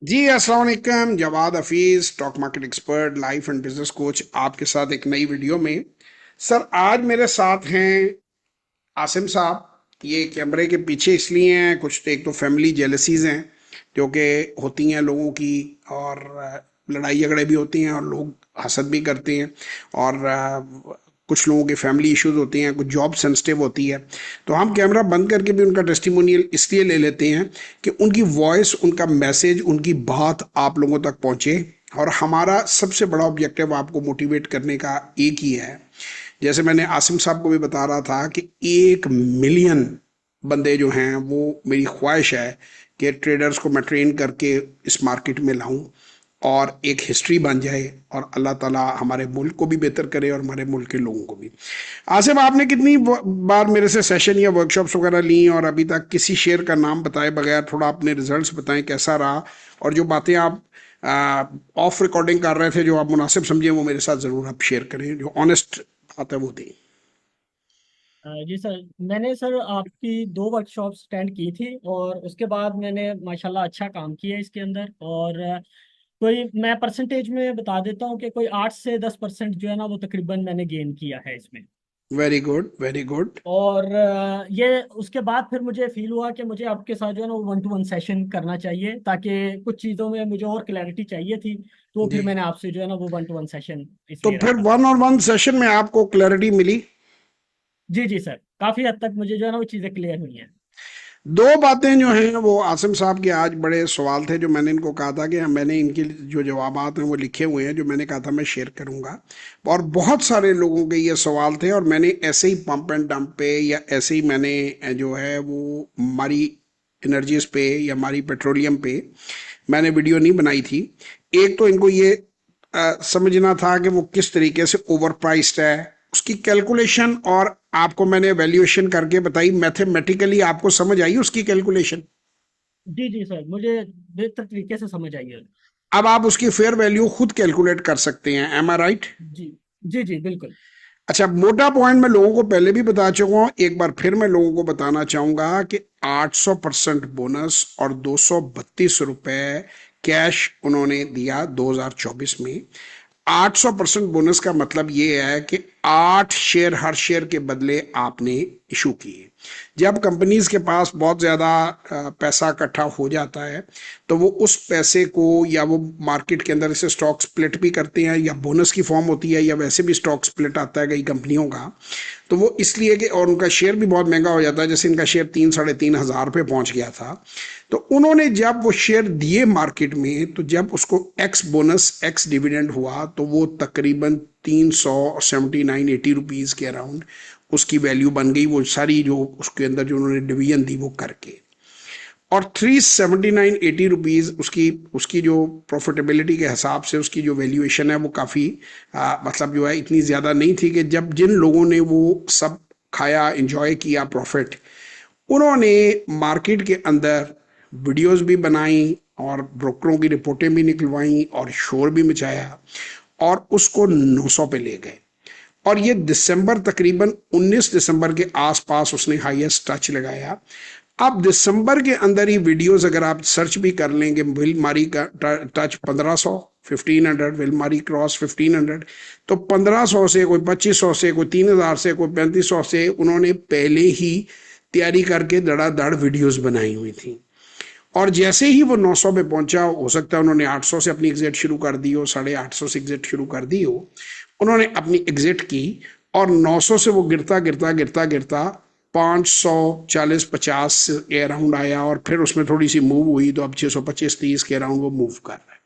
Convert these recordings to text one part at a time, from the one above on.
जी अस्सलाम वालेकुम। Jawad Hafeez, stock market expert, life and business coach, आपके साथ एक नई वीडियो में। सर आज मेरे साथ हैं आसिम साहब। ये कैमरे के पीछे इसलिए हैं, कुछ तो एक तो फैमिली जेलसीज हैं जो कि होती हैं लोगों की, और लड़ाई झगड़े भी होती हैं और लोग हसद भी करते हैं, और कुछ लोगों के फैमिली इश्यूज होते हैं, कुछ जॉब सेंसिटिव होती है। तो हम कैमरा बंद करके भी उनका टेस्टिमोनियल इसलिए ले लेते हैं कि उनकी वॉइस, उनका मैसेज, उनकी बात आप लोगों तक पहुंचे। और हमारा सबसे बड़ा ऑब्जेक्टिव आपको मोटिवेट करने का एक ही है। जैसे मैंने आसिम साहब को भी बता रहा था कि 1 मिलियन बंदे जो हैं, वो मेरी ख्वाहिश है कि ट्रेडर्स को मैं ट्रेन करके इस मार्केट में लाऊं और एक हिस्ट्री बन जाए, और अल्लाह ताला हमारे मुल्क को भी बेहतर करे और हमारे मुल्क के लोगों को भी। आसिम, आपने कितनी बार मेरे से सेशन या वर्कशॉप्स वगैरह ली, और अभी तक किसी शेयर का नाम बताए बगैर थोड़ा अपने रिजल्ट्स बताएं कैसा रहा, और जो बातें आप ऑफ रिकॉर्डिंग कर रहे थे जो आप मुनासिब समझे, वो मेरे साथ ज़रूर आप शेयर करें, जो ऑनेस्ट बात है वो दें। जी सर। मैंने सर आपकी 2 वर्कशॉप अटेंड की थी और उसके बाद मैंने माशाल्लाह अच्छा काम किया इसके अंदर। और कोई मैं परसेंटेज में बता देता हूँ कि कोई 8 से 10% जो है ना वो तकरीबन मैंने गेन किया है इसमें। Very good, very good. और ये उसके बाद फिर मुझे फील हुआ कि मुझे आपके साथ जो है ना वो 1-to-1 सेशन करना चाहिए, ताकि कुछ चीज़ों में मुझे और क्लैरिटी चाहिए थी। तो जी, फिर मैंने आपसे जो है ना वो 1-to-1 सेशन तो इसलिए फिर रखा। 1-on-1 सेशन में आपको क्लैरिटी मिली? जी जी सर, काफ़ी हद तक मुझे जो है ना वो चीज़ें क्लियर हुई हैं। दो बातें जो हैं वो आसिम साहब के आज बड़े सवाल थे, जो मैंने इनको कहा था कि मैंने इनके जो जवाबात हैं वो लिखे हुए हैं, जो मैंने कहा था मैं शेयर करूंगा। और बहुत सारे लोगों के ये सवाल थे, और मैंने ऐसे ही पंप एंड डंप पे, या ऐसे ही मैंने जो है वो हमारी एनर्जीज पे या हमारी पेट्रोलियम पे मैंने वीडियो नहीं बनाई थी। एक तो इनको ये समझना था कि वो किस तरीके से ओवर प्राइस्ड है, उसकी कैलकुलेशन, और आपको मैंने वैल्यूएशन करके बताई, मैथमेटिकली आपको समझ आई उसकी कैलकुलेशन। जी जी सर, मुझे बेहतर तरीके से समझ आई है। अब आप उसकी फेयर वैल्यू खुद कैलकुलेट कर सकते हैं। एम आई राइट? जी जी जी बिल्कुल। अच्छा, मोटा पॉइंट मैं लोगों को पहले भी बता चुका हूं, एक बार फिर मैं लोगों को बताना चाहूंगा कि 800% बोनस और 232 रुपए कैश उन्होंने दिया 2024 में। 800% बोनस का मतलब ये है कि 8 शेयर हर शेयर के बदले आपने इशू किए। जब कंपनीज के पास बहुत ज्यादा पैसा इकट्ठा हो जाता है, तो वो उस पैसे को, या वो मार्केट के अंदर इसे स्टॉक स्प्लिट भी करते हैं, या बोनस की फॉर्म होती है, या वैसे भी स्टॉक स्प्लिट आता है कई कंपनियों का। तो वो इसलिए कि, और उनका शेयर भी बहुत महंगा हो जाता है, जैसे इनका शेयर 3-3.5 हजार पे पहुंच गया था। तो उन्होंने जब वो शेयर दिए मार्केट में, तो जब उसको एक्स बोनस एक्स डिविडेंड हुआ, तो वो तकरीबन 379-80 रुपीज के अराउंड उसकी वैल्यू बन गई, वो सारी जो उसके अंदर जो उन्होंने डिवीजन दी वो करके। और 379-80 रुपीज उसकी उसकी जो प्रॉफिटेबिलिटी के हिसाब से उसकी जो वैल्यूएशन है वो काफ़ी मतलब जो है इतनी ज़्यादा नहीं थी, कि जब जिन लोगों ने वो सब खाया, इंजॉय किया प्रॉफिट, उन्होंने मार्केट के अंदर वीडियोस भी बनाई, और ब्रोकरों की रिपोर्टें भी निकलवाई, और शोर भी मचाया, और उसको 900 पे ले गए। और ये दिसंबर, तकरीबन 19 दिसंबर के आसपास उसने हाईएस्ट टच लगाया। अब दिसंबर के अंदर ही वीडियोस अगर आप सर्च भी कर लेंगे, विल मारी का टच 1500, 1500, विल मारी क्रॉस 1500, तो 1500 से, कोई 2500 से, कोई 3000 से, कोई 3500 से उन्होंने पहले ही तैयारी करके धड़ाधड़ वीडियोस बनाई हुई थी। और जैसे ही वो 900 पे पहुंचा, हो सकता है उन्होंने 800 से अपनी एग्जिट शुरू कर दी हो, 850 से एग्जिट शुरू कर दी हो, उन्होंने अपनी एग्जिट की, और 900 से वो गिरता गिरता गिरता गिरता 540-50 के अराउंड आया, और फिर उसमें थोड़ी सी मूव हुई, तो अब 625-30 के अराउंड वो मूव कर रहा है।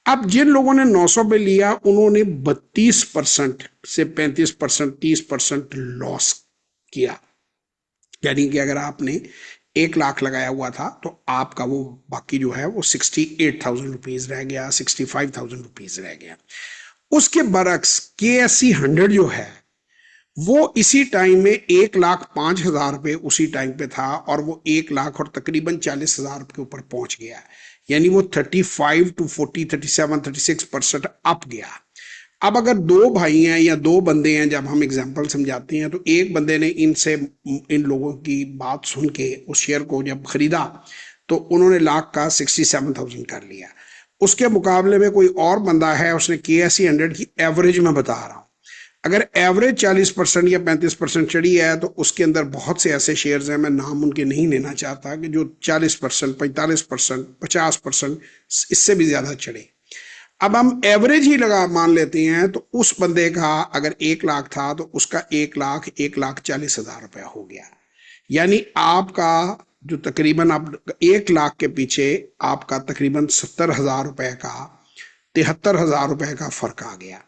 अब जिन लोगों ने 900 पे लिया, उन्होंने 32% से 35%, 30% लॉस किया। यानी कि अगर आपने 1 लाख लगाया हुआ था, तो आपका वो बाकी जो है वो 68,000 रुपीज रह गया, 65,000 रुपीज रह गया। उसके बरक्स KSE 100 जो है, वो इसी टाइम में 1,05,000 पे उसी टाइम पे था, और वो 1 लाख और तकरीबन 40,000 के ऊपर पहुंच गया। यानी वो 35 to 40, 37, 36% अप गया। अब अगर दो भाई हैं या दो बंदे हैं, जब हम एग्जाम्पल समझाते हैं, तो एक बंदे ने इनसे, इन लोगों की बात सुन के उस शेयर को जब खरीदा, तो उन्होंने लाख का 67,000 कर लिया। उसके मुकाबले में कोई और बंदा है, उसने KSE 100 की एवरेज में बता रहा हूँ, अगर एवरेज 40% या 35% चढ़ी है तो उसके अंदर बहुत से ऐसे शेयर्स हैं, मैं नाम उनके नहीं लेना चाहता, कि जो 40%, 45%, 50% इससे भी ज्यादा चढ़े। अब हम एवरेज ही लगा मान लेते हैं, तो उस बंदे का अगर 1 लाख था तो उसका 1,40,000 रुपया हो गया। यानी आपका जो तकरीबन आप 1 लाख के पीछे आपका तकरीबन 70,000 रुपए का, 73,000 रुपए का फर्क आ गया।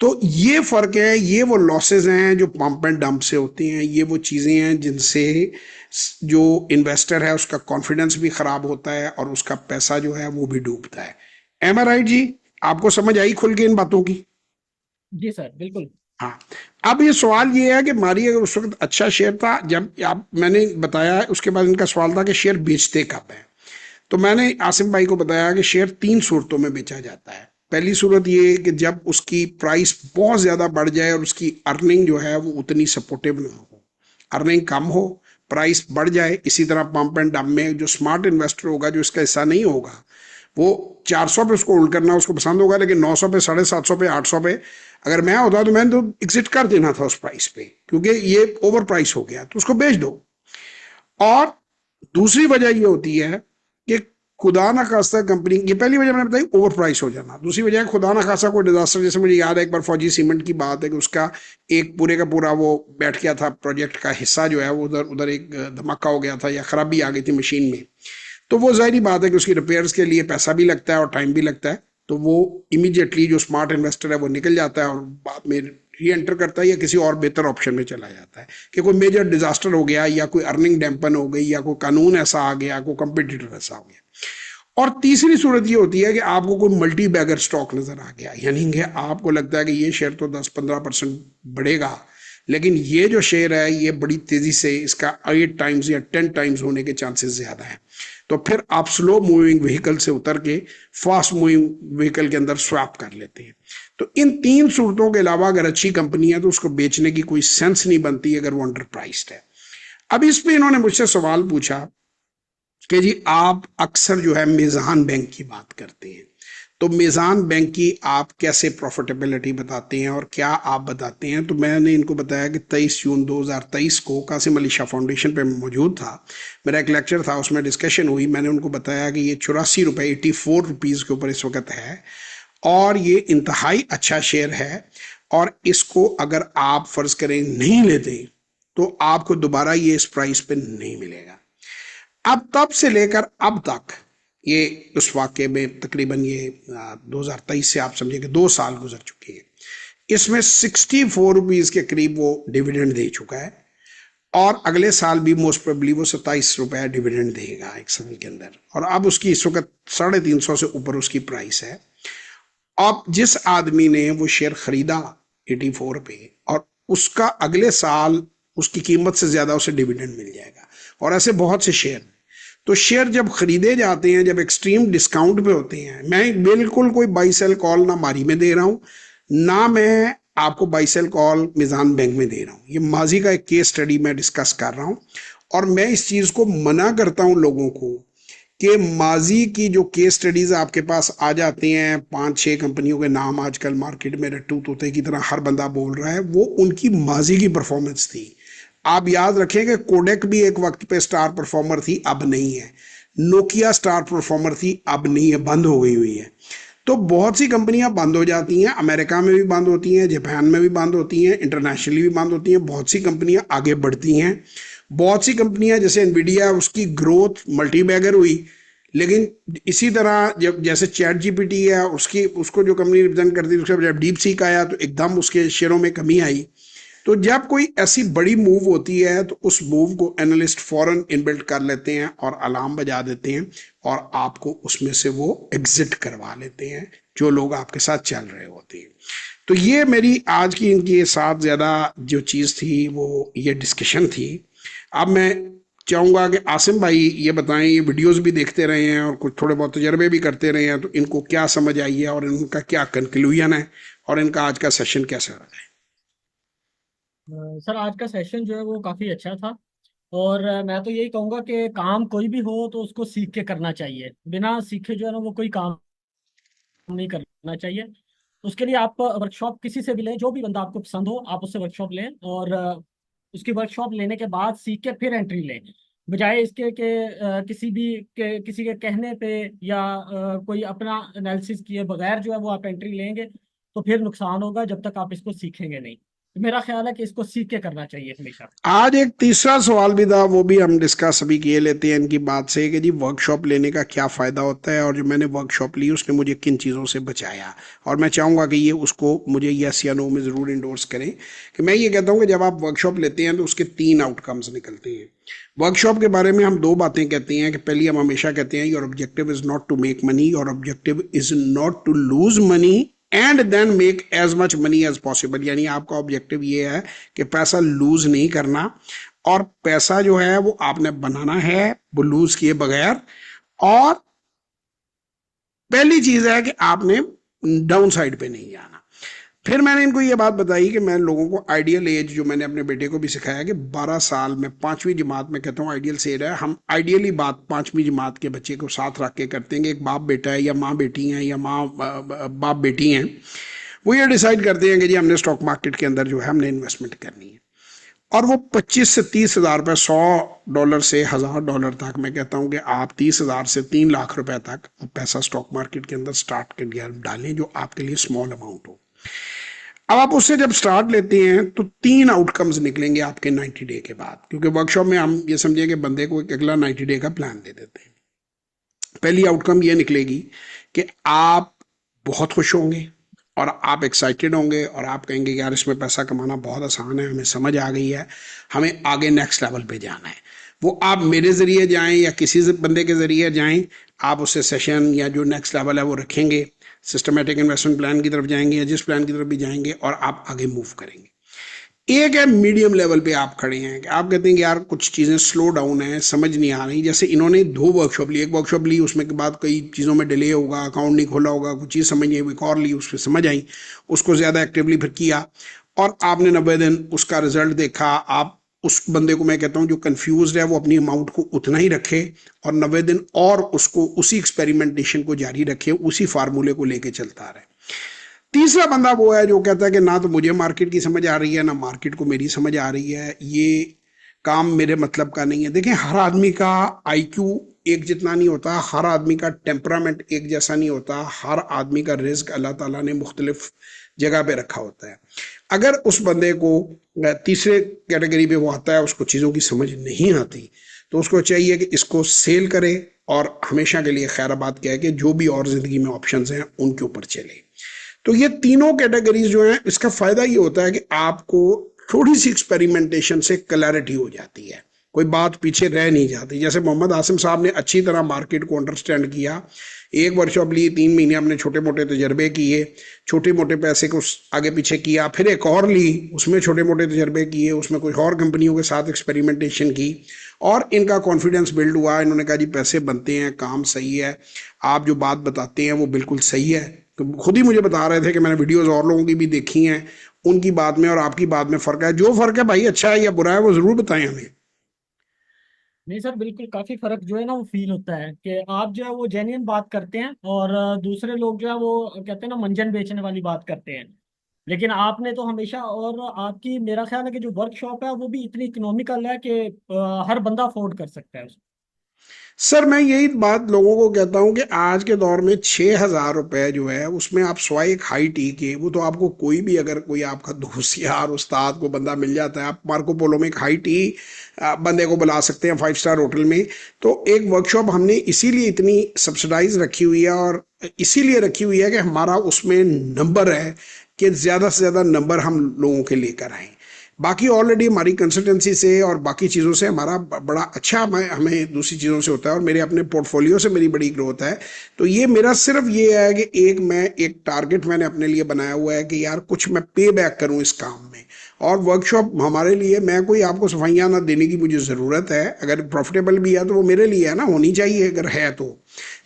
तो ये फर्क है, ये वो लॉसेस हैं जो पंप एंड डंप से होती हैं, ये वो चीजें हैं जिनसे जो इन्वेस्टर है उसका कॉन्फिडेंस भी खराब होता है और उसका पैसा जो है वो भी डूबता है। एम आई राइट जी? आपको समझ आई खुल के इन बातों की? जी सर, बिल्कुल। हाँ। अब ये सवाल ये है कि मारी अगर उस वक्त अच्छा शेयर था, जब आप मैंने बताया, उसके बाद इनका सवाल था कि शेयर बेचते कब है। तो मैंने आसिम भाई को बताया कि शेयर 3 सूरतों में बेचा जाता है। पहली सूरत ये कि जब उसकी प्राइस बहुत ज्यादा बढ़ जाए और उसकी अर्निंग जो है वो उतनी सपोर्टिव ना हो, अर्निंग कम हो, प्राइस बढ़ जाए। इसी तरह पंप एंड डंप में जो स्मार्ट इन्वेस्टर होगा, जो इसका हिस्सा नहीं होगा, वो 400 पे उसको होल्ड करना उसको पसंद होगा, लेकिन 900 पे, 750 पे, 800 पे अगर मैं होता तो मैंने तो एग्जिट कर देना था उस प्राइस पे, क्योंकि ये ओवर प्राइस हो गया, तो उसको बेच दो। और दूसरी वजह ये होती है कि खुदा ना खास्ता कंपनी, ये पहली वजह मैंने बताई ओवर प्राइस हो जाना। दूसरी वजह है खुदा ना खास्ता कोई डिजास्टर, जैसे मुझे याद है एक बार फौजी सीमेंट की बात है कि उसका एक पूरे का पूरा वो बैठ गया था, प्रोजेक्ट का हिस्सा जो है वो उधर उधर एक धमाका हो गया था या खराबी आ गई थी मशीन में। तो वो जाहिर बात है कि उसकी रिपेयर्स के लिए पैसा भी लगता है और टाइम भी लगता है। तो वो इमीडिएटली जो स्मार्ट इन्वेस्टर है वो निकल जाता है और बाद में री एंटर करता है या किसी और बेहतर ऑप्शन में चला जाता है, कि कोई मेजर डिजास्टर हो गया या कोई अर्निंग डैम्पन हो गई या कोई कानून ऐसा आ गया, कोई कंपिटिटर ऐसा हो गया। और तीसरी सूरत ये होती है कि आपको कोई मल्टी बैगर स्टॉक नजर आ गया, यानी कि आपको लगता है कि ये शेयर तो 10-15% बढ़ेगा, लेकिन ये जो शेयर है ये बड़ी तेजी से, इसका 8 टाइम्स या 10 टाइम्स होने के चांसेस ज्यादा है। तो फिर आप स्लो मूविंग व्हीकल से उतर के फास्ट मूविंग व्हीकल के अंदर स्वैप कर लेते हैं। तो इन 3 सूरतों के अलावा अगर अच्छी कंपनी है तो उसको बेचने की कोई सेंस नहीं बनती अगर वो अंडर प्राइस्ड है। अब इस पे इन्होंने मुझसे सवाल पूछा कि जी आप अक्सर जो है मेज़ान बैंक की बात करते हैं, तो मेज़ान बैंक की आप कैसे प्रॉफिटेबिलिटी बताते हैं और क्या आप बताते हैं? तो मैंने इनको बताया कि 23 जून 2023 को कासिम अली शाह फाउंडेशन पे मौजूद था, मेरा एक लेक्चर था, उसमें डिस्कशन हुई। मैंने उनको बताया कि ये 84 रुपये, 84 रुपीज़ के ऊपर इस वक्त है और ये इंतहाई अच्छा शेयर है, और इसको अगर आप फर्ज करें नहीं लेते तो आपको दोबारा ये इस प्राइस पे नहीं मिलेगा। अब तब से लेकर अब तक ये उस वाक्य में तकरीबन ये 2023 से आप समझिए कि 2 साल गुजर चुके हैं। इसमें 64 रुपीज के करीब वो डिविडेंड दे चुका है और अगले साल भी मोस्ट प्रोबेबली वो 27 रुपया डिविडेंड देगा एक साल के अंदर। और अब उसकी इस वक्त 350 से ऊपर उसकी प्राइस है। अब जिस आदमी ने वो शेयर खरीदा 84 पे, और उसका अगले साल उसकी कीमत से ज्यादा उसे डिविडेंड मिल जाएगा, और ऐसे बहुत से शेयर। तो शेयर जब खरीदे जाते हैं, जब एक्सट्रीम डिस्काउंट पे होते हैं, मैं बिल्कुल कोई बाई सेल कॉल ना मारी में दे रहा हूं, ना मैं आपको by cell call Mizan bank में दे रहा हूं, ये माजी का एक केस स्टडी मैं डिस्कस कर रहा हूं। और मैं इस चीज को मना करता हूं लोगों को कि माजी की जो केस स्टडीज आपके पास आ जाते हैं, 5-6 कंपनियों के नाम आजकल मार्केट में रट्टू तोते की तरह हर बंदा बोल रहा है, वो उनकी माजी की परफॉर्मेंस थी। आप याद रखें कि कोडेक भी एक वक्त पे स्टार परफॉर्मर थी, अब नहीं है। नोकिया स्टार परफॉर्मर थी, अब नहीं है, बंद हो गई हुई है। तो बहुत सी कंपनियां बंद हो जाती हैं, अमेरिका में भी बंद होती हैं, जापान में भी बंद होती हैं, इंटरनेशनली भी बंद होती हैं। बहुत सी कंपनियां आगे बढ़ती हैं। बहुत सी कंपनियां जैसे एनवीडिया, उसकी ग्रोथ मल्टी बैगर हुई, लेकिन इसी तरह जब जैसे चैट जीपीटी है, उसकी उसको जो कंपनी रिप्रेजेंट करती है, उसके जब डीप सीक आया तो एकदम उसके शेयरों में कमी आई। तो जब कोई ऐसी बड़ी मूव होती है तो उस मूव को एनालिस्ट फौरन इनबिल्ट कर लेते हैं और अलार्म बजा देते हैं, और आपको उसमें से वो एग्जिट करवा लेते हैं जो लोग आपके साथ चल रहे होते हैं। तो ये मेरी आज की इनके साथ ज्यादा जो चीज थी वो ये डिस्कशन थी। अब मैं चाहूंगा कि आसिम भाई ये बताएं, ये वीडियोस भी देखते रहे हैं और कुछ थोड़े बहुत तजर्बे भी करते रहे हैं, तो इनको क्या समझ आई है और इनका क्या कंक्लूजन है और इनका आज का सेशन कैसा रहा है? सर, आज का सेशन जो है वो काफ़ी अच्छा था। और मैं तो यही कहूँगा कि काम कोई भी हो तो उसको सीख के करना चाहिए। बिना सीखे जो है ना वो कोई काम नहीं करना चाहिए। उसके लिए आप वर्कशॉप किसी से भी लें, जो भी बंदा आपको पसंद हो आप उससे वर्कशॉप लें, और उसकी वर्कशॉप लेने के बाद सीख के फिर एंट्री लें। बजाय इसके कि किसी के कहने पे या कोई अपना एनालिसिस किए बगैर जो है वो आप एंट्री लेंगे, तो फिर नुकसान होगा जब तक आप इसको सीखेंगे नहीं। तो मेरा ख्याल है कि इसको सीख के करना चाहिए हमेशा। आज एक तीसरा सवाल भी था, वो भी हम डिस्कस अभी किए लेते हैं इनकी बात से, कि जी वर्कशॉप लेने का क्या फ़ायदा होता है और जो मैंने वर्कशॉप ली उसने मुझे किन चीज़ों से बचाया। और मैं चाहूँगा कि ये उसको मुझे यस या नो में ज़रूर इंडोर्स करें। कि मैं ये कहता हूँ कि जब आप वर्कशॉप लेते हैं तो उसके 3 आउटकम्स निकलते हैं। वर्कशॉप के बारे में हम 2 बातें कहते हैं। कि पहली, हम हमेशा कहते हैं your objective is not to make money, your objective is not to lose money and then make as much money as possible. यानी आपका ऑब्जेक्टिव ये है कि पैसा लूज नहीं करना, और पैसा जो है वो आपने बनाना है वो लूज किए बगैर। और पहली चीज है कि आपने डाउन साइड पे नहीं जाना। फिर मैंने इनको ये बात बताई कि मैं लोगों को आइडियल एज, जो मैंने अपने बेटे को भी सिखाया, कि 12 साल में 5वीं जमात में कहता हूँ आइडियल एज है। हम आइडियली बात 5वीं जमात के बच्चे को साथ रख के करते हैं कि एक बाप बेटा है या माँ बेटी है या माँ बाप बेटी हैं। वो ये डिसाइड करते हैं कि जी हमने स्टॉक मार्केट के अंदर जो है हमने इन्वेस्टमेंट करनी है। और वो 25 से 30 हज़ार रुपये, $100 से $1000 तक, मैं कहता हूँ कि आप 30 हज़ार से 3 लाख रुपए तक पैसा स्टॉक मार्केट के अंदर स्टार्ट कर डालें, जो आपके लिए स्मॉल अमाउंट हो। अब आप उससे जब स्टार्ट लेते हैं तो 3 आउटकम्स निकलेंगे आपके 90 डे के बाद। क्योंकि वर्कशॉप में हम ये समझे कि बंदे को एक अगला 90 डे का प्लान दे देते हैं। पहली आउटकम ये निकलेगी कि आप बहुत खुश होंगे और आप एक्साइटेड होंगे और आप कहेंगे यार इसमें पैसा कमाना बहुत आसान है, हमें समझ आ गई है, हमें आगे नेक्स्ट लेवल पे जाना है। वो आप मेरे ज़रिए जाएं या किसी से बंदे के ज़रिए जाएं, आप उससे सेशन या जो नेक्स्ट लेवल है वो रखेंगे, सिस्टमेटिक इन्वेस्टमेंट प्लान की तरफ जाएंगे या जिस प्लान की तरफ भी जाएंगे, और आप आगे मूव करेंगे। एक है मीडियम लेवल पे आप खड़े हैं कि आप कहते हैं कि यार कुछ चीज़ें स्लो डाउन है, समझ नहीं आ रही। जैसे इन्होंने 2 वर्कशॉप ली, एक वर्कशॉप ली उसमें के बाद कई चीज़ों में डिले होगा, अकाउंट नहीं खोला होगा, कुछ चीज़ समझ नहीं आई, एक और ली उसमें समझ आई, उसको ज़्यादा एक्टिवली फिर किया, और आपने 90 दिन उसका रिजल्ट देखा। आप उस बंदे को मैं कहता हूँ जो कंफ्यूज है वो अपनी अमाउंट को उतना ही रखे और 90 दिन और उसको उसी एक्सपेरिमेंटेशन को जारी रखे, उसी फार्मूले को लेके चलता रहे। तीसरा बंदा वो है जो कहता है कि ना तो मुझे मार्केट की समझ आ रही है ना मार्केट को मेरी समझ आ रही है, ये काम मेरे मतलब का नहीं है। देखिए, हर आदमी का आईक्यू एक जितना नहीं होता, हर आदमी का टेम्परामेंट एक जैसा नहीं होता, हर आदमी का रिस्क अल्लाह ताला ने मुख्तलिफ जगह पे रखा होता है। अगर उस बंदे को तीसरे कैटेगरी पे वो आता है, उसको चीज़ों की समझ नहीं आती, तो उसको चाहिए कि इसको सेल करे और हमेशा के लिए खैराबाद क्या है कि जो भी और ज़िंदगी में ऑप्शंस हैं उनके ऊपर चले। तो ये तीनों कैटेगरीज जो हैं, इसका फायदा ये होता है कि आपको थोड़ी सी एक्सपेरिमेंटेशन से क्लैरिटी हो जाती है, कोई बात पीछे रह नहीं जाती। जैसे मोहम्मद आसिम साहब ने अच्छी तरह मार्केट को अंडरस्टैंड किया, एक वर्कशॉप ली, 3 महीने हमने छोटे मोटे तजर्बे किए, छोटे मोटे पैसे को आगे पीछे किया, फिर एक और ली, उसमें छोटे मोटे तजर्बे किए, उसमें कुछ और कंपनियों के साथ एक्सपेरिमेंटेशन की, और इनका कॉन्फिडेंस बिल्ड हुआ। इन्होंने कहा जी पैसे बनते हैं, काम सही है, आप जो बात बताते हैं वो बिल्कुल सही है। तो खुद ही मुझे बता रहे थे कि मैंने वीडियोस और लोगों की भी देखी हैं, उनकी बात में और आपकी बात में फ़र्क है। जो फ़र्क है भाई, अच्छा है या बुरा है, वो ज़रूर बताएं हमें। नहीं सर, बिल्कुल काफी फर्क जो है ना वो फील होता है कि आप जो है वो जेन्युइन बात करते हैं, और दूसरे लोग जो है वो कहते हैं ना मंजन बेचने वाली बात करते हैं। लेकिन आपने तो हमेशा, और आपकी मेरा ख्याल है कि जो वर्कशॉप है वो भी इतनी इकोनॉमिकल है कि हर बंदा अफोर्ड कर सकता है उसको। सर मैं यही बात लोगों को कहता हूँ कि आज के दौर में 6 हज़ार रुपए जो है उसमें आप स्वाई एक हाई टी के, वो तो आपको कोई भी, अगर कोई आपका दोस्त यार उस्ताद को बंदा मिल जाता है, आप मार्को पोलो में एक हाई टी बंदे को बुला सकते हैं 5 स्टार होटल में। तो एक वर्कशॉप हमने इसीलिए इतनी सब्सिडाइज रखी हुई है, और इसीलिए रखी हुई है कि हमारा उसमें नंबर है कि ज़्यादा से ज़्यादा नंबर हम लोगों के लेकर आएँ। बाकी ऑलरेडी हमारी कंसल्टेंसी से और बाकी चीज़ों से हमारा बड़ा अच्छा, हमें दूसरी चीज़ों से होता है, और मेरे अपने पोर्टफोलियो से मेरी बड़ी ग्रोथ है। तो ये मेरा सिर्फ ये है कि एक टारगेट मैंने अपने लिए बनाया हुआ है कि यार कुछ मैं पे बैक करूं इस काम में। और वर्कशॉप हमारे लिए, मैं कोई आपको सफाइयाँ ना देने की मुझे ज़रूरत है, अगर प्रॉफिटेबल भी है तो वो मेरे लिए है ना, होनी चाहिए अगर है तो।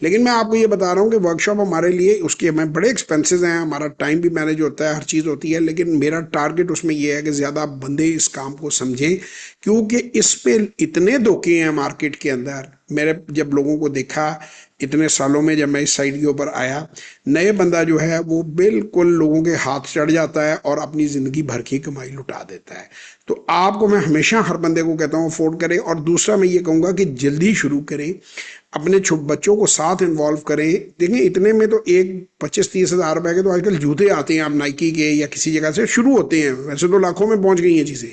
लेकिन मैं आपको ये बता रहा हूँ कि वर्कशॉप हमारे लिए उसके हमें बड़े एक्सपेंसेस हैं, हमारा टाइम भी मैनेज होता है, हर चीज़ होती है, लेकिन मेरा टारगेट उसमें ये है कि ज़्यादा बंदे इस काम को समझें, क्योंकि इस पे इतने धोखे हैं मार्केट के अंदर। मेरे जब लोगों को देखा इतने सालों में, जब मैं इस साइड के ऊपर आया, नए बंदा जो है वो बिल्कुल लोगों के हाथ चढ़ जाता है और अपनी ज़िंदगी भर की कमाई लुटा देता है। तो आपको मैं हमेशा हर बंदे को कहता हूँ अफोर्ड करें, और दूसरा मैं ये कहूँगा कि जल्दी शुरू करें, अपने बच्चों को साथ इन्वॉल्व करें। देखें इतने में तो एक 25-30 हज़ार रुपए के तो आजकल जूते आते हैं, आप नाइकी के या किसी जगह से शुरू होते हैं, वैसे तो लाखों में पहुंच गई हैं चीज़ें।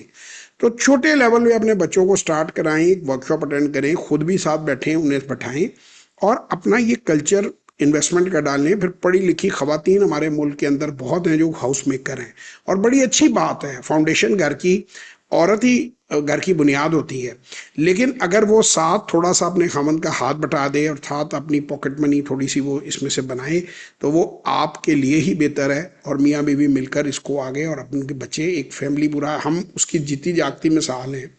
तो छोटे लेवल में अपने बच्चों को स्टार्ट कराएं, वर्कशॉप अटेंड करें, खुद भी साथ बैठें, उन्हें बैठाएं और अपना ये कल्चर इन्वेस्टमेंट का डालें। फिर पढ़ी लिखी खवातीन हमारे मुल्क के अंदर बहुत हैं जो हाउस मेकर हैं, और बड़ी अच्छी बात है, फाउंडेशन घर की औरत ही घर की बुनियाद होती है। लेकिन अगर वो साथ थोड़ा सा अपने खामंद का हाथ बटा दे और साथ अपनी पॉकेट मनी थोड़ी सी वो इसमें से बनाए, तो वो आपके लिए ही बेहतर है। और मियाँ बीवी मिलकर इसको आगे, और अपने बच्चे, एक फैमिली पूरा, हम उसकी जीती जागती मिसाल हैं।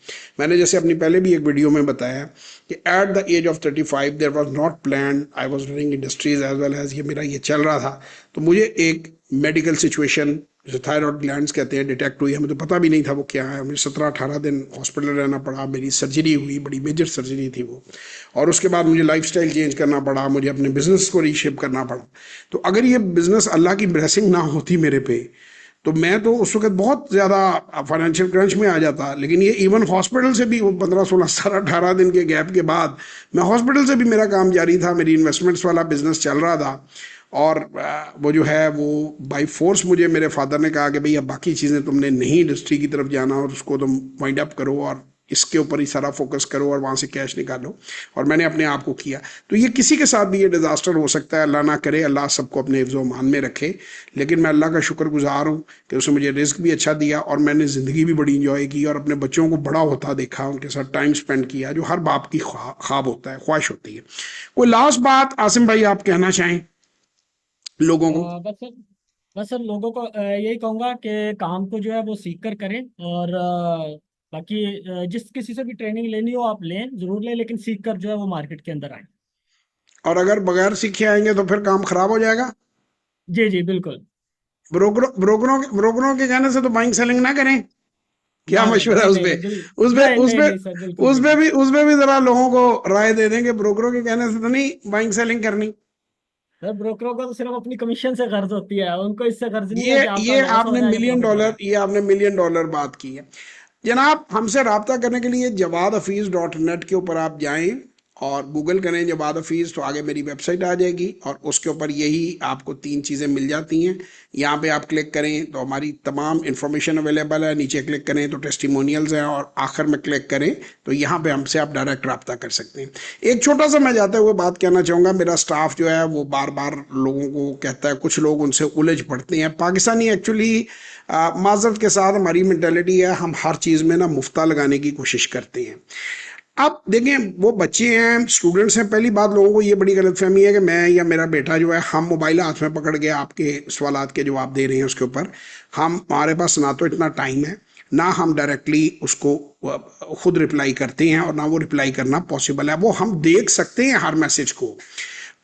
मैंने जैसे अपनी पहले भी एक वीडियो में बताया कि at the age of 35 there was not plan, I was running industries as well as, ये मेरा ये चल रहा था, तो मुझे एक मेडिकल सिचुएशन, जो थायराइड ग्लैंड्स कहते हैं, डिटेक्ट हुई। हमें तो पता भी नहीं था वो क्या है। मुझे 17-18 दिन हॉस्पिटल रहना पड़ा, मेरी सर्जरी हुई, बड़ी मेजर सर्जरी थी वो, और उसके बाद मुझे लाइफस्टाइल चेंज करना पड़ा, मुझे अपने बिजनेस को रीशेप करना पड़ा। तो अगर ये बिजनेस अल्लाह की ब्लेसिंग ना होती मेरे पे, तो मैं तो उस वक्त बहुत ज़्यादा फाइनेंशियल क्रंच में आ जाता। लेकिन ये इवन हॉस्पिटल से भी 15-16-17-18 दिन के गैप के बाद मैं हॉस्पिटल से भी मेरा काम जारी था, मेरी इन्वेस्टमेंट्स वाला बिजनेस चल रहा था। और वो जो है वो बाई फोर्स मुझे मेरे फादर ने कहा कि भैया बाकी चीज़ें तुमने नहीं इंडस्ट्री की तरफ जाना, और उसको तुम वाइंड अप करो और इसके ऊपर ही सारा फोकस करो और वहाँ से कैश निकालो। और मैंने अपने आप को किया। तो ये किसी के साथ भी ये डिज़ास्टर हो सकता है, अल्लाह ना करे, अल्लाह सबको अपने हिफ्ज़ व मान में रखे। लेकिन मैं अल्लाह का शुक्रगुजार हूँ कि उसने मुझे रिस्क भी अच्छा दिया, और मैंने ज़िंदगी भी बड़ी इंजॉय की, और अपने बच्चों को बड़ा होता देखा, उनके साथ टाइम स्पेंड किया, जो हर बाप की ख्वाब होता है, ख्वाहिश होती है। कोई लास्ट बात आसिम भाई आप कहना चाहें लोगों को? बस सर, बस सर लोगों को यही कहूँगा कि काम को जो है वो सीख कर करें, और बाकी जिस किसी से भी ट्रेनिंग लेनी हो आप लें, जरूर लें, लेकिन सीख कर जो है वो मार्केट के अंदर आए। और अगर बगैर सीखे आएंगे तो फिर काम खराब हो जाएगा। जी जी बिल्कुल। ब्रोकरों के कहने से तो बाइंग सेलिंग ना करें। क्या ना ना, मशवरा है नहीं उस नहीं पे? नहीं, बिल्कुल उस पे नहीं उस नहीं पे नहीं सर, बिल्कुल उस भी पे नहीं। भी उस पे भी जरा लोगों को राय दे दें कि ब्रोकरों के कहने से तो नहीं बाइंग सेलिंग करनी। सर ब्रोकरों को तो सिर्फ अपनी कमीशन से गर्ज होती है, उनको इससे गर्ज नहीं है ये कि आपका ये लॉस हो आपने रहा है या मिलियन प्रॉफिट हो रहा डॉलर है। ये आपने मिलियन डॉलर बात की है। जनाब, हमसे रब्ता करने के लिए JawadHafiz.net के ऊपर आप जाएं और गूगल करें जवाद हफीज़, तो आगे मेरी वेबसाइट आ जाएगी, और उसके ऊपर यही आपको 3 चीज़ें मिल जाती हैं। यहाँ पे आप क्लिक करें तो हमारी तमाम इन्फॉर्मेशन अवेलेबल है, नीचे क्लिक करें तो टेस्टिमोनियल्स हैं, और आखिर में क्लिक करें तो यहाँ पे हमसे आप डायरेक्ट रब्ता कर सकते हैं। एक छोटा सा मैं जाते हुए बात कहना चाहूँगा, मेरा स्टाफ जो है वो बार बार लोगों को कहता है, कुछ लोग उनसे उलझ पड़ते हैं। पाकिस्तानी एक्चुअली माजरत के साथ हमारी मेंटेलिटी है, हम हर चीज़ में ना मुफ्ता लगाने की कोशिश करते हैं। अब देखें, वो बच्चे हैं, स्टूडेंट्स हैं। पहली बात, लोगों को ये बड़ी गलतफहमी है कि मैं या मेरा बेटा जो है, हम मोबाइल हाथ में पकड़ के आपके सवालात के जवाब दे रहे हैं उसके ऊपर। हमारे पास ना तो इतना टाइम है, ना हम डायरेक्टली उसको खुद रिप्लाई करते हैं, और ना वो रिप्लाई करना पॉसिबल है। वो हम देख सकते हैं हर मैसेज को।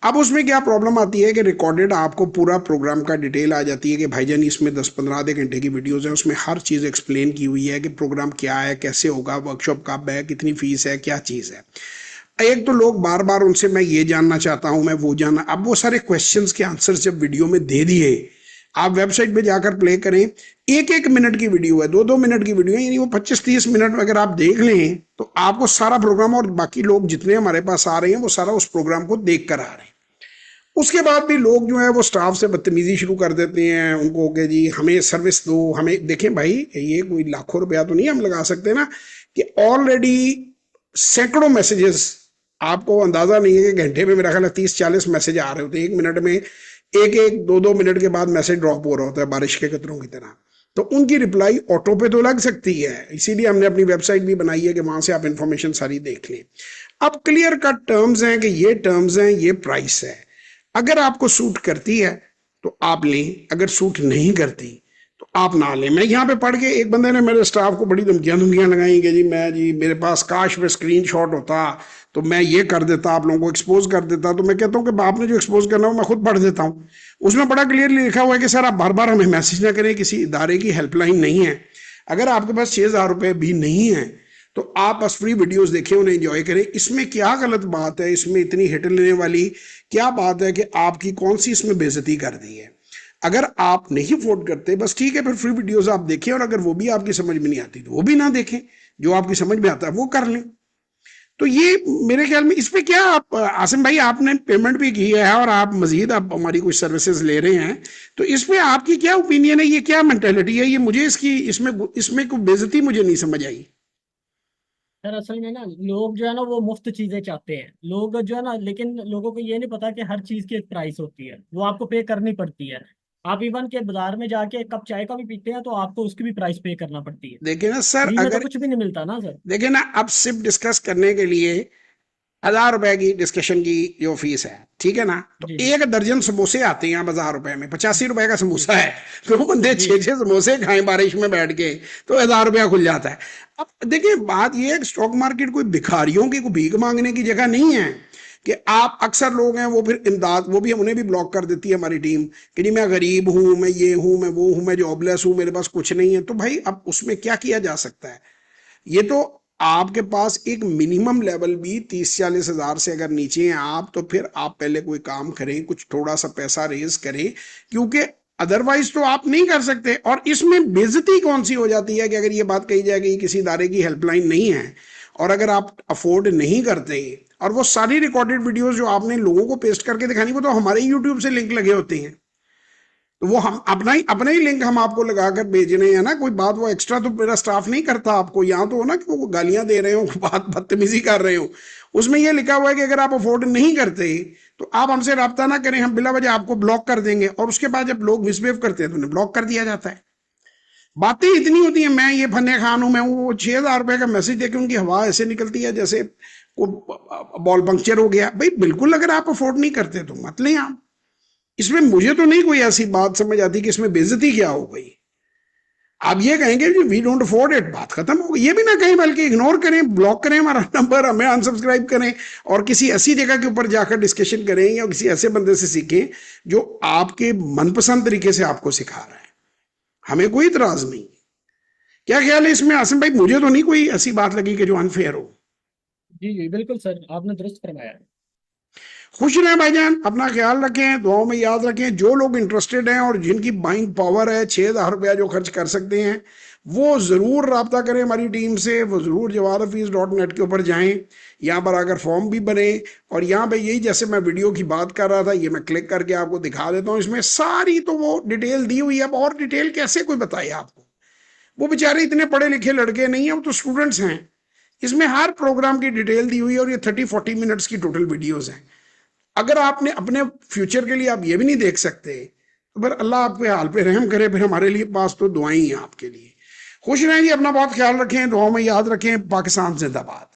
अब उसमें क्या प्रॉब्लम आती है कि रिकॉर्डेड आपको पूरा प्रोग्राम का डिटेल आ जाती है कि भाईजान इसमें 10-15 आधे घंटे की वीडियोस हैं, उसमें हर चीज़ एक्सप्लेन की हुई है कि प्रोग्राम क्या है, कैसे होगा, वर्कशॉप कब है, कितनी फीस है, क्या चीज़ है। एक तो लोग बार बार उनसे मैं ये जानना चाहता हूं, मैं वो जानना, अब वो सारे क्वेश्चंस के आंसर जब वीडियो में दे दिए, आप वेबसाइट पे जाकर प्ले करें, 1-1 मिनट की वीडियो है, 2-2 मिनट की वीडियो है, यानी वो 25-30 मिनट में अगर आप देख लें तो आपको सारा प्रोग्राम, और बाकी लोग जितने हमारे पास आ रहे हैं वो सारा उस प्रोग्राम को देख कर आ रहे हैं। उसके बाद भी लोग जो है वो स्टाफ से बदतमीजी शुरू कर देते हैं, उनको कि जी हमें सर्विस दो, हमें। देखें भाई, ये कोई लाखों रुपया तो नहीं हम लगा सकते ना, कि ऑलरेडी सैकड़ों मैसेजेस, आपको अंदाजा नहीं है कि घंटे में मेरा ख्याल है 30-40 मैसेज आ रहे होते हैं, 1 मिनट में 1-1, 2-2 मिनट के बाद मैसेज ड्रॉप हो रहा होता है बारिश के कतरों की तरह। तो उनकी रिप्लाई ऑटो पे तो लग सकती है, इसीलिए हमने अपनी वेबसाइट भी बनाई है कि वहां से आप इंफॉर्मेशन सारी देख लें। अब क्लियर कट टर्म्स हैं कि ये टर्म्स हैं, ये प्राइस है। अगर आपको सूट करती है तो आप लें, अगर सूट नहीं करती तो आप ना लें। मैं यहाँ पे पढ़ के, एक बंदे ने मेरे स्टाफ को बड़ी धमकियां धमकियां लगाई कि जी मेरे पास काश में स्क्रीन शॉट होता तो मैं ये कर देता, आप लोगों को एक्सपोज कर देता। तो मैं कहता हूँ कि आपने जो एक्सपोज करना है वो मैं खुद पढ़ देता हूँ। उसमें बड़ा क्लियरली लिखा हुआ है कि सर आप बार बार हमें मैसेज ना करें, किसी इदारे की हेल्पलाइन नहीं है। अगर आपके पास 6,000 रुपये भी नहीं है तो आप बस फ्री वीडियोस देखें, उन्हें एंजॉय करें। इसमें क्या गलत बात है, इसमें इतनी हिट लेने वाली क्या बात है कि आपकी कौन सी इसमें बेइज्जती कर दी है। अगर आप नहीं अफोर्ड करते, बस ठीक है, फिर फ्री वीडियोस आप देखें, और अगर वो भी आपकी समझ में नहीं आती तो वो भी ना देखें, जो आपकी समझ में आता है वो कर लें। तो ये मेरे ख्याल में इस पे क्या, आप आसिम भाई आपने पेमेंट भी की है और आप मजीद आप हमारी कुछ सर्विसेज ले रहे हैं, तो इस पे आपकी क्या ओपिनियन है, ये क्या मेंटेलिटी है, ये मुझे इसकी इसमें इसमें कोई बेइज्जती मुझे नहीं समझ आई। सर असल में ना लोग जो है ना वो मुफ्त चीजें चाहते हैं लोग जो है ना, लेकिन लोगों को ये नहीं पता कि हर चीज की एक प्राइस होती है, वो आपको पे करनी पड़ती है। आप इवन के बाजार में जाके एक कप चाय का भी पीते हैं तो आपको उसकी भी प्राइस पे करना पड़ती है। देखिए ना सर, फ्री में तो अगर कुछ भी नहीं मिलता ना सर। देखिए ना, अब सिर्फ डिस्कस करने के लिए 1,000 रुपए की डिस्कशन की जो फीस है, ठीक है ना, तो जी जी 1 दर्जन समोसे आते हैं 1,000 रुपए में, 85 रुपए का जी समोसा है। तो बंदे जी छह छह समोसे खाएं बारिश में बैठ के, तो 1,000 रुपया खुल जाता है। अब देखिए बात यह है कि स्टॉक मार्केट कोई भिखारियों की, कोई भीख मांगने की जगह नहीं है कि आप, अक्सर लोग हैं वो फिर इमदाद, वो भी उन्हें भी ब्लॉक कर देती है हमारी टीम कि जी मैं गरीब हूं, मैं ये हूं, मैं वो हूं, मैं जॉबलेस हूं, मेरे पास कुछ नहीं है। तो भाई अब उसमें क्या किया जा सकता है। ये तो आपके पास एक मिनिमम लेवल भी 30-40 हजार से अगर नीचे हैं आप, तो फिर आप पहले कोई काम करें, कुछ थोड़ा सा पैसा रेज करें, क्योंकि अदरवाइज तो आप नहीं कर सकते। और इसमें बेइज्जती कौन सी हो जाती है कि अगर ये बात कही जाए कि किसी इदारे की हेल्पलाइन नहीं है, और अगर आप अफोर्ड नहीं करते, और वो सारी रिकॉर्डेड वीडियोस जो आपने लोगों को पेस्ट करके दिखानी, वो तो हमारे यूट्यूब से लिंक लगे होते हैं, तो वो हम अपना ही लिंक हम आपको लगाकर भेज रहे हैं ना। कोई बात वो एक्स्ट्रा तो मेरा स्टाफ नहीं करता आपको, यहाँ तो हो ना कि वो गालियां दे रहे हो, बात बदतमीजी कर रहे हो। उसमें ये लिखा हुआ है कि अगर आप अफोर्ड नहीं करते तो आप हमसे रब्ता ना करें, हम बिला वजह आपको ब्लॉक कर देंगे। और उसके बाद जब लोग मिसबिहेव करते हैं तो उन्हें ब्लॉक कर दिया जाता है। बातें इतनी होती हैं, मैं ये फन्ने खान हूं, मैं वो 6,000 रुपए का मैसेज देके उनकी हवा ऐसे निकलती है जैसे वो बॉल पंक्चर हो गया। भाई बिल्कुल, अगर आप अफोर्ड नहीं करते तो मत लें आप। इसमें मुझे तो नहीं कोई ऐसी बात समझ आती कि इसमें बेइज्जती क्या हो गई। आप ये कहेंगे वी डोंट अफोर्ड इट, बात खत्म हो गई। ये भी ना कहें, बल्कि इग्नोर करें, ब्लॉक करें हमारा नंबर, हमें अनसब्सक्राइब करें, और किसी ऐसी जगह के ऊपर जाकर डिस्कशन करें, या किसी ऐसे बंदे से सीखें जो आपके मनपसंद तरीके से आपको सिखा रहा है। हमें कोई इतराज नहीं। क्या ख्याल है इसमें आसिम भाई? मुझे तो नहीं कोई ऐसी बात लगी कि जो अनफेयर हो। जी जी बिल्कुल सर, आपने दुरुस्त फरमाया है। खुश रहें भाईजान, अपना ख्याल रखें, दुआओं में याद रखें। जो लोग इंटरेस्टेड हैं और जिनकी बाइंग पावर है, 6,000 रुपया जो खर्च कर सकते हैं, वो ज़रूर रब्ता करें हमारी टीम से। वो ज़रूर jawadaFees.net के ऊपर जाएं, यहाँ पर आकर फॉर्म भी बने। और यहाँ पे यही, जैसे मैं वीडियो की बात कर रहा था, ये मैं क्लिक करके आपको दिखा देता हूँ। इसमें सारी तो वो डिटेल दी हुई है। अब और डिटेल कैसे कोई बताए आपको, वो बेचारे इतने पढ़े लिखे लड़के नहीं है, वो तो स्टूडेंट्स हैं। इसमें हर प्रोग्राम की डिटेल दी हुई है, और ये 30-40 मिनट्स की टोटल वीडियोज़ हैं। अगर आपने अपने फ्यूचर के लिए आप ये भी नहीं देख सकते, तो फिर अल्लाह आपके हाल पे रहम करे। फिर हमारे लिए पास तो दुआएं ही हैं आपके लिए। खुश रहें जी, अपना बहुत ख्याल रखें, दुआओं में याद रखें। पाकिस्तान जिंदाबाद।